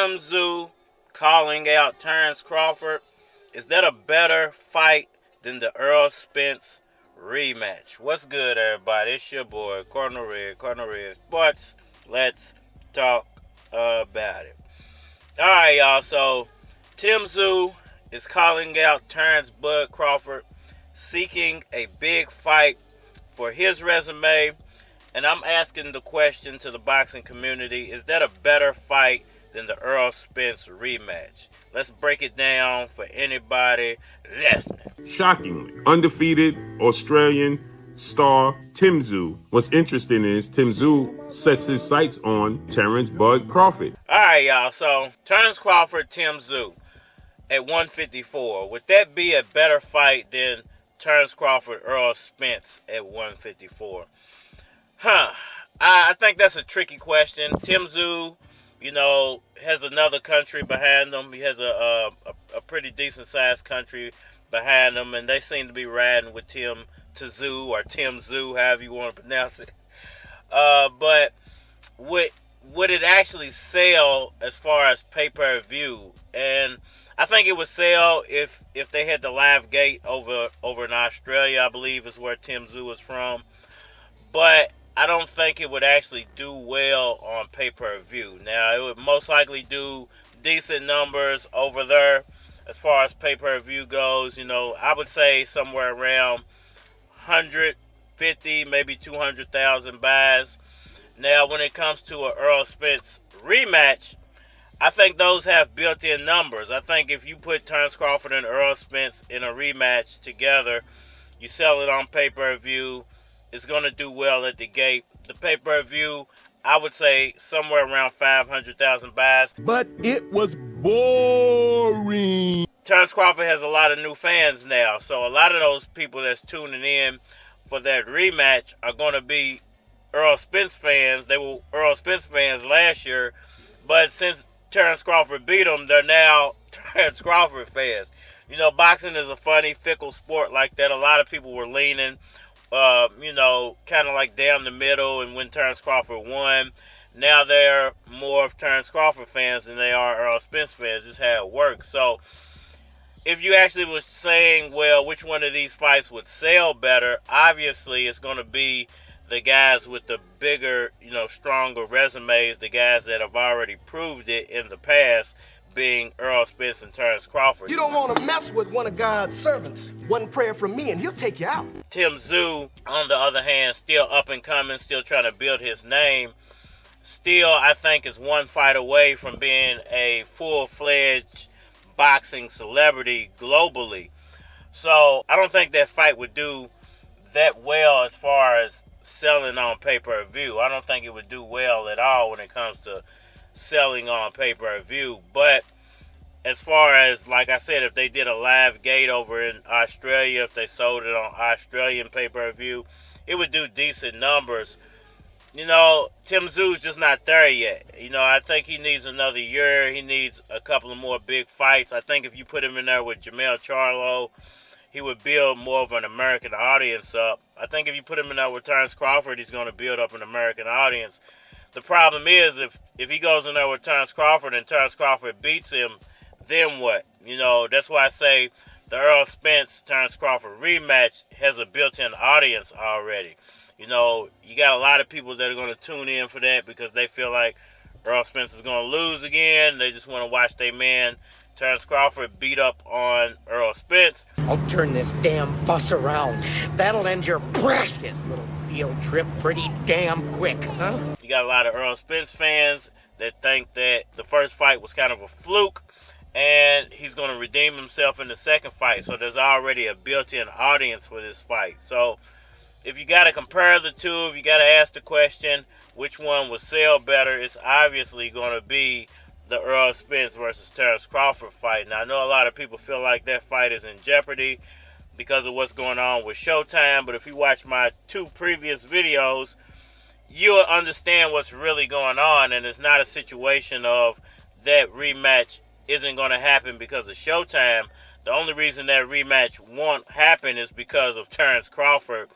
Tim Tszyu calling out Terence Crawford. Is that a better fight than the Errol Spence rematch? What's good, everybody? It's your boy, Cardinal Red Sports. Let's talk about it. Alright, y'all. So, Tim Tszyu is calling out Terence Bud Crawford, seeking a big fight for his resume. And I'm asking the question to the boxing community, is that a better fight than the Errol Spence rematch? Let's break it down for anybody listening. Shockingly, undefeated Australian star Tim Tszyu. What's interesting is Tim Tszyu sets his sights on Terence Bud Crawford. Alright, y'all. So, Terence Crawford, Tim Tszyu at 154. Would that be a better fight than Terence Crawford, Errol Spence at 154? I think that's a tricky question. Tim Tszyu, has another country behind him. He has a pretty decent sized country behind him, and they seem to be riding with Tim Tszyu or Tim Tszyu, however you want to pronounce it. But would it actually sell as far as pay-per-view? And I think it would sell if they had the live gate over in Australia, I believe is where Tim Tszyu is from. But I don't think it would actually do well on pay-per-view. Now, it would most likely do decent numbers over there as far as pay-per-view goes. I would say somewhere around 150, maybe 200,000 buys. Now, when it comes to an Errol Spence rematch, I think those have built-in numbers. I think if you put Terence Crawford and Errol Spence in a rematch together, you sell it on pay-per-view, it's going to do well at the gate. The pay-per-view, I would say somewhere around 500,000 buys. But it was boring. Terence Crawford has a lot of new fans now, so a lot of those people that's tuning in for that rematch are going to be Errol Spence fans. They were Errol Spence fans last year, but since Terence Crawford beat them, they're now Terence Crawford fans. Boxing is a funny, fickle sport like that. A lot of people were leaning, kind of like down the middle, and when Terence Crawford won, now they're more of Terence Crawford fans than they are Errol Spence fans. This is how it works. So, if you actually was saying, well, which one of these fights would sell better, obviously it's going to be the guys with the bigger, stronger resumes, the guys that have already proved it in the past, being Errol Spence and Terence Crawford. You don't want to mess with one of God's servants. One prayer from me and he'll take you out. Tim Tszyu, on the other hand, still up and coming, still trying to build his name. Still, I think is one fight away from being a full-fledged boxing celebrity globally. So, I don't think that fight would do that well as far as selling on pay-per-view. I don't think it would do well at all when it comes to selling on pay-per-view. But as far as, like I said, if they did a live gate over in Australia, if they sold it on Australian pay-per-view, it would do decent numbers. Tim Tszyu's just not there yet. I think he needs another year. He needs a couple of more big fights. I think if you put him in there with Charlo, he would build more of an American audience up. I think if you put him in there with Terence Crawford, he's going to build up an American audience. The problem is if he goes in there with Terence Crawford and Terence Crawford beats him, then what? That's why I say the Errol Spence Terence Crawford rematch has a built-in audience already. You got a lot of people that are going to tune in for that because they feel like Errol Spence is going to lose again. They just want to watch their man Terence Crawford beat up on Errol Spence. I'll turn this damn bus around. That'll end your precious little field trip pretty damn quick, huh? You got a lot of Errol Spence fans that think that the first fight was kind of a fluke and he's going to redeem himself in the second fight. So there's already a built-in audience for this fight. So if you got to compare the two, if you got to ask the question, which one would sell better, it's obviously going to be the Errol Spence versus Terence Crawford fight. Now, I know a lot of people feel like that fight is in jeopardy because of what's going on with Showtime, but if you watch my 2 previous videos, you'll understand what's really going on, and it's not a situation of that rematch isn't going to happen because of Showtime. The only reason that rematch won't happen is because of Terence Crawford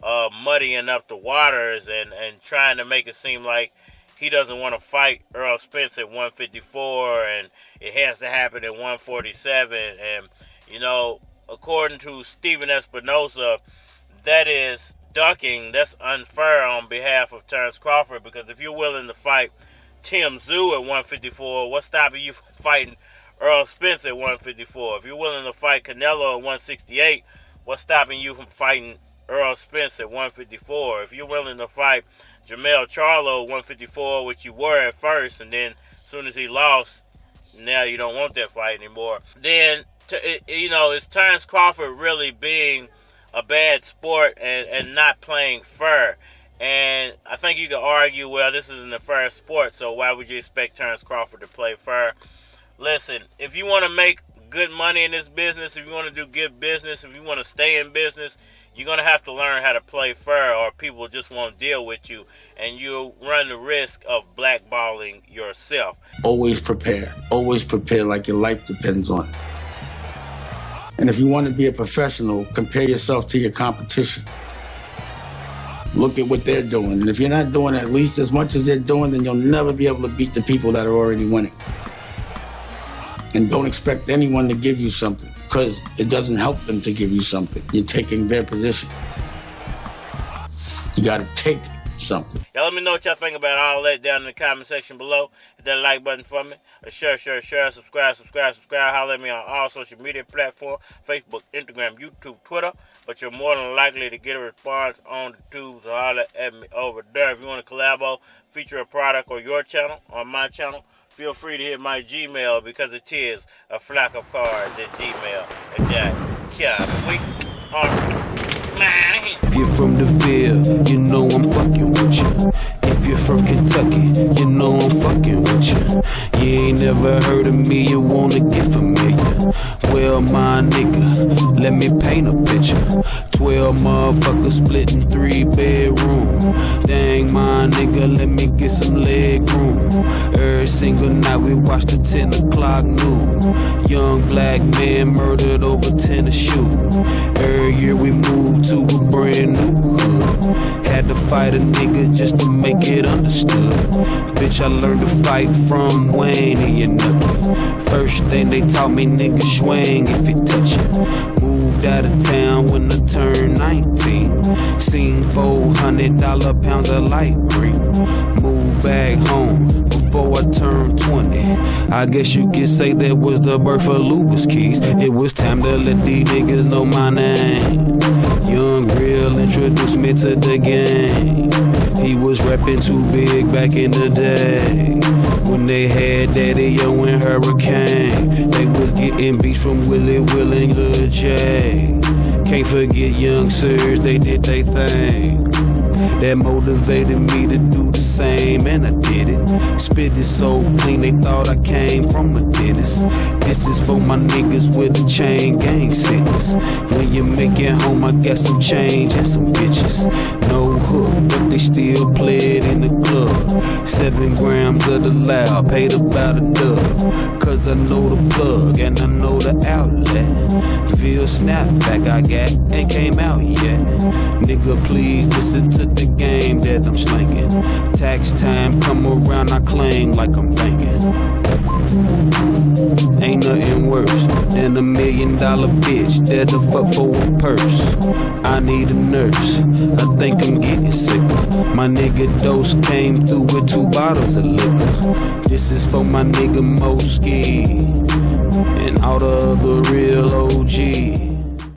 muddying up the waters and trying to make it seem like he doesn't want to fight Errol Spence at 154, and it has to happen at 147. And, you know, according to Steven Espinosa, that is ducking. That's unfair on behalf of Terence Crawford, because if you're willing to fight Tim Tszyu at 154, what's stopping you from fighting Errol Spence at 154? If you're willing to fight Canelo at 168, what's stopping you from fighting Errol Spence at 154? If you're willing to fight Charlo at 154, which you were at first, and then as soon as he lost, now you don't want that fight anymore, then, you know, is Terence Crawford really being a bad sport and not playing fair? And I think you could argue, well, this isn't a fair sport, so why would you expect Terence Crawford to play fair? Listen, if you want to make good money in this business, if you want to do good business, if you want to stay in business, you're going to have to learn how to play fair, or people just won't deal with you, and you'll run the risk of blackballing yourself. Always prepare like your life depends on it. And if you want to be a professional, compare yourself to your competition. Look at what they're doing. And if you're not doing at least as much as they're doing, then you'll never be able to beat the people that are already winning. And don't expect anyone to give you something, because it doesn't help them to give you something. You're taking their position. You got to take something. Y'all let me know what y'all think about all that down in the comment section below. Hit that like button for me. Share. Subscribe. Holler at me on all social media platforms: Facebook, Instagram, YouTube, Twitter. But you're more than likely to get a response on the tubes, so holler at me over there. If you want to collabo, feature a product or your channel on my channel, feel free to hit my Gmail, because it is a flock of cards at gmail.com. We are mine. If you're from the field, you know I'm fucking with you. If you're from Kentucky, you know I'm fucking with you. You ain't never heard of me, you wanna get familiar. Well, my nigga, let me paint a picture. 12 motherfuckers splitting 3 bedrooms. Dang, my nigga, let me get some leg room. Every single night we watch the 10 o'clock news. Young black man murdered over tennis shoes. Every year we move to a brand new hood. Had to fight a nigga just to make it understood. Bitch, I learned to fight from Wayne and your knuckle. First thing they taught me, nigga, swing if you touch it. Moved out of town when I turned 19. Seen $400 pounds of light green. Moved back home before I turned 20. I guess you could say that was the birth of Louis Keys. It was time to let these niggas know my name. Young Real introduced me to the game. He was rapping too big back in the day, when they had Daddy Yo and Hurricane. They was getting beats from Willie Will and Lil J. Can't forget Young Surge, they did they thing. That motivated me to do the same, and I did it. Spit it so clean, they thought I came from a dentist. This is for my niggas with the chain gang sickness. When you make it home, I got some change and some bitches. No hook, but they still play it in the club. 7 grams of the loud, paid about a dub. Cause I know the plug and I know the outlet. Feel snapback I got ain't came out yet. Nigga, please listen to the game that I'm slinging. Tax time come around, I cling like I'm banking. Ain't nothing worse than $1 million bitch that'll fuck for a purse. I need a nurse, I think I'm getting sicker. My nigga Dose came through with 2 bottles of liquor. This is for my nigga Moski and all the other real OGs.